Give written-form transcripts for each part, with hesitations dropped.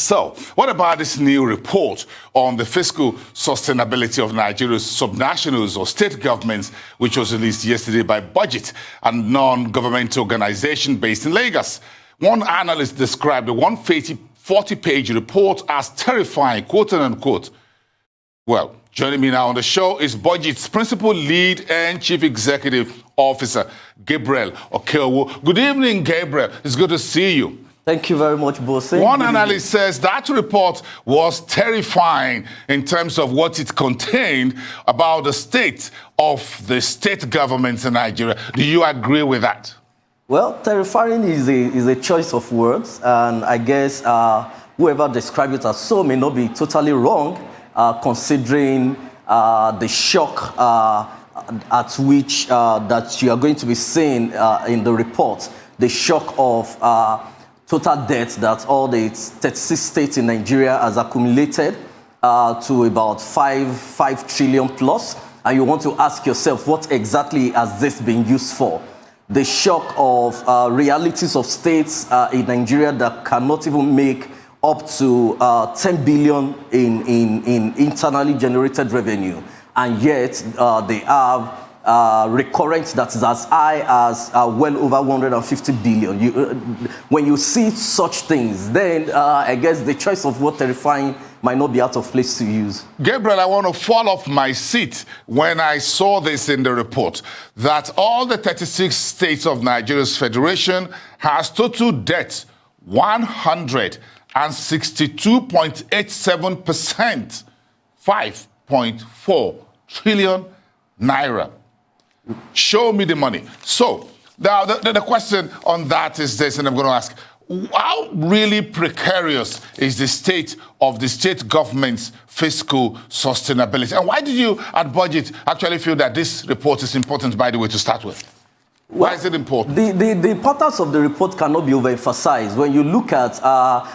So, what about this new report on the fiscal sustainability of Nigeria's subnationals or state governments, which was released yesterday by Budget, a non-governmental organization based in Lagos? One analyst described the 140-page report as terrifying, quote unquote. Well, joining me now on the show is Budget's principal lead and chief executive officer, GABRIEL OKEOWO. Good evening, Gabriel. It's good to see you. Thank you very much, Bosse. One analyst says that report was terrifying in terms of what it contained about the state of the state governments in Nigeria. Do you agree with that? Well, terrifying is a choice of words, and I guess whoever described it as so may not be totally wrong, considering the shock at which that you are going to be seeing in the report, the shock of total debt that all the 36 states in Nigeria has accumulated to about 5 trillion plus. And you want to ask yourself, what exactly has this been used for? The shock of realities of states in Nigeria that cannot even make up to 10 billion in internally generated revenue. And yet they have recurrent that is as high as well over 150 billion. When you see such things, then I guess the choice of word terrifying might not be out of place to use. Gabriel, I want to fall off my seat when I saw this in the report, that all the 36 states of Nigeria's federation has total debt 162.87%, 5.4 trillion naira. Show me the money. So now the question on that is this, and I'm going to ask, how really precarious is the state of the state government's fiscal sustainability? And why did you at Budget actually feel that this report is important, by the way, to start with? Why is it important? The importance of the report cannot be overemphasized. When you look at,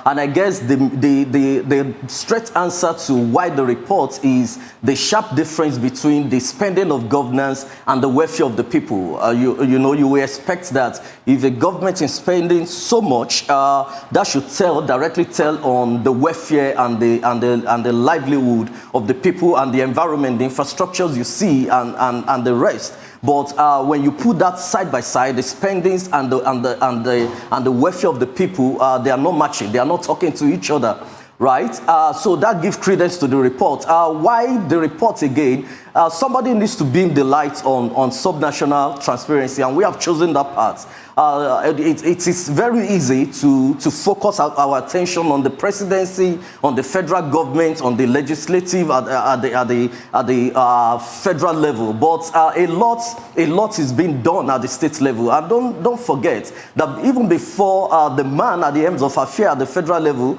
and I guess the straight answer to why the report is the sharp difference between the spending of governance and the welfare of the people. You know, you will expect that if the government is spending so much, that should directly tell on the welfare and the livelihood of the people and the environment, the infrastructures you see, and the rest. But when you put that side by side, the spendings and the welfare of the people, they are not matching. They are not talking to each other, right? So that gives credence to the report. Why the report again? Somebody needs to beam the light on subnational transparency, and we have chosen that path. It is very easy to focus our attention on the presidency, on the federal government, on the legislative at the federal level. But a lot is being done at the state level. And don't forget that even before the man at the ends of affair at the federal level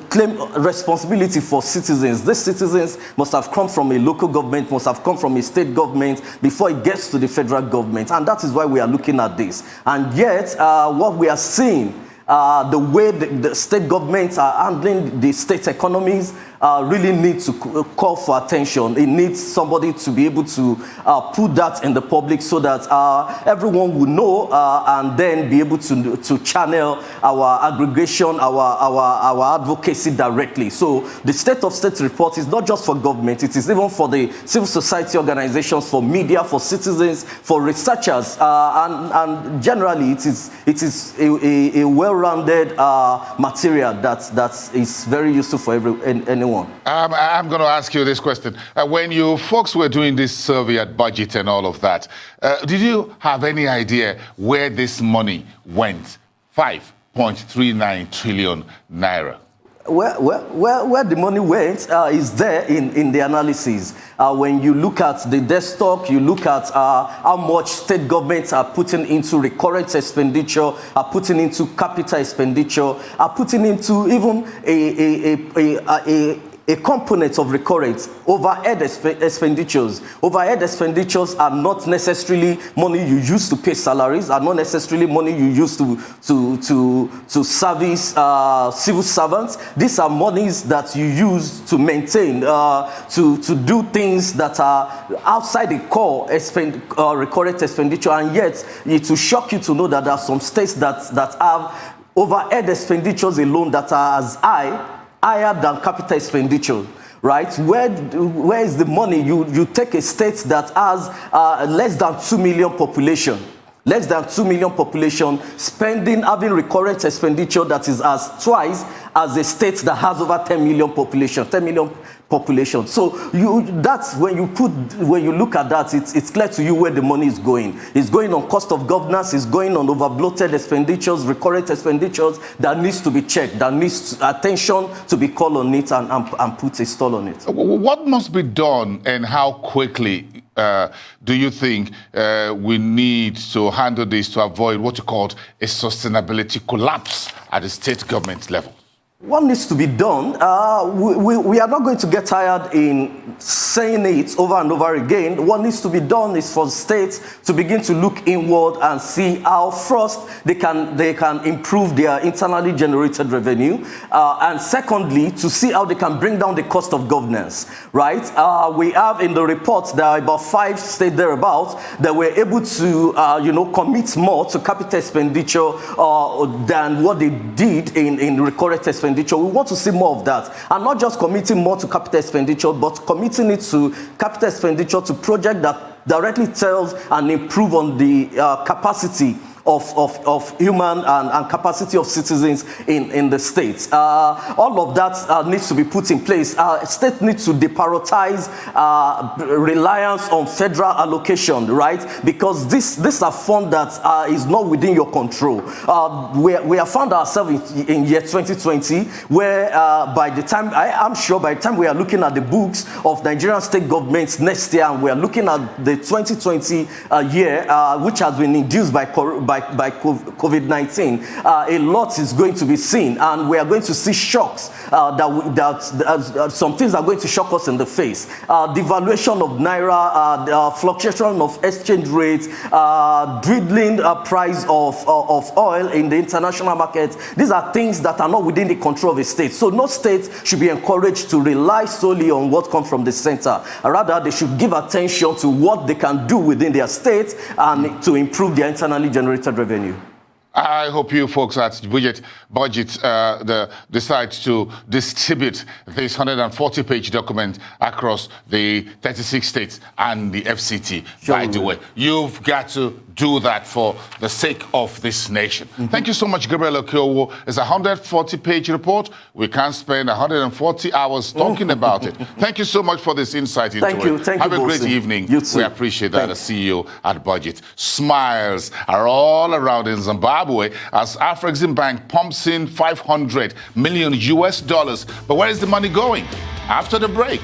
claim responsibility for citizens, these citizens must have come from a local government, must have come from a state government before it gets to the federal government. And that is why we are looking at this. And yet, what we are seeing, the way the state governments are handling the state economies, really need to call for attention. It needs somebody to be able to put that in the public so that everyone will know and then be able to channel our aggregation, our advocacy directly. So the state of state report is not just for government, it is even for the civil society organizations, for media, for citizens, for researchers, and generally it is a well-rounded material that is very useful for anyone. I'm going to ask you this question. When you folks were doing this survey at Budget and all of that, did you have any idea where this money went? 5.39 trillion naira. Where the money went is there in the analysis. When you look at the desktop, you look at how much state governments are putting into recurrent expenditure, are putting into capital expenditure, are putting into even a component of recurrent overhead expenditures. Overhead expenditures are not necessarily money you use to pay salaries, are not necessarily money you use to service civil servants. These are monies that you use to maintain, to do things that are outside the core recurrent expenditure. And yet, it will shock you to know that there are some states that have overhead expenditures alone that are as higher than capital expenditure. Right? Where is the money? You take a state that has less than 2 million population. Less than 2 million population having recurrent expenditure that is as twice as a state that has over 10 million population. So that's when you look at that, it's clear to you where the money is going. It's going on cost of governance, it's going on overbloated expenditures, recurrent expenditures that needs to be checked, that needs attention to be called on it and put a stall on it. What must be done, and how quickly do you think we need to handle this to avoid what you call a sustainability collapse at the state government level? What needs to be done? We are not going to get tired in saying it over and over again. What needs to be done is for states to begin to look inward and see how first they can improve their internally generated revenue, and secondly, to see how they can bring down the cost of governance. Right? We have in the report there are about 5 states thereabouts that were able to commit more to capital expenditure than what they did in recurrent expenditure. We want to see more of that, and not just committing more to capital expenditure, but committing it to capital expenditure to projects that directly tells and improve on the capacity of human and capacity of citizens in the states. All of that needs to be put in place. States need to deprioritize reliance on federal allocation, right? Because this are fund that is not within your control. We have found ourselves in year 2020, where by the time, I'm sure by the time we are looking at the books of Nigerian state governments next year, and we are looking at the 2020 year, which has been induced by COVID-19, a lot is going to be seen, and we are going to see shocks. Some things are going to shock us in the face. Devaluation of NAIRA, fluctuation of exchange rates, dwindling price of oil in the international market. These are things that are not within the control of a state. So no state should be encouraged to rely solely on what comes from the center. Rather, they should give attention to what they can do within their state and to improve their internally generated revenue. I hope you folks at Budget decide to distribute this 140-page document across the 36 states and the FCT. Sure. By the way, you've got to do that for the sake of this nation. Mm-hmm. Thank you so much, Gabriel OKEOWO. It's a 140-page report. We can't spend 140 hours talking about it. Thank you so much for this insight into it. Thank Have you, a great evening. You too. We appreciate that as CEO at Budget. Smiles are all around in Zimbabwe as Afreximbank pumps in $500 million. But where is the money going? After the break.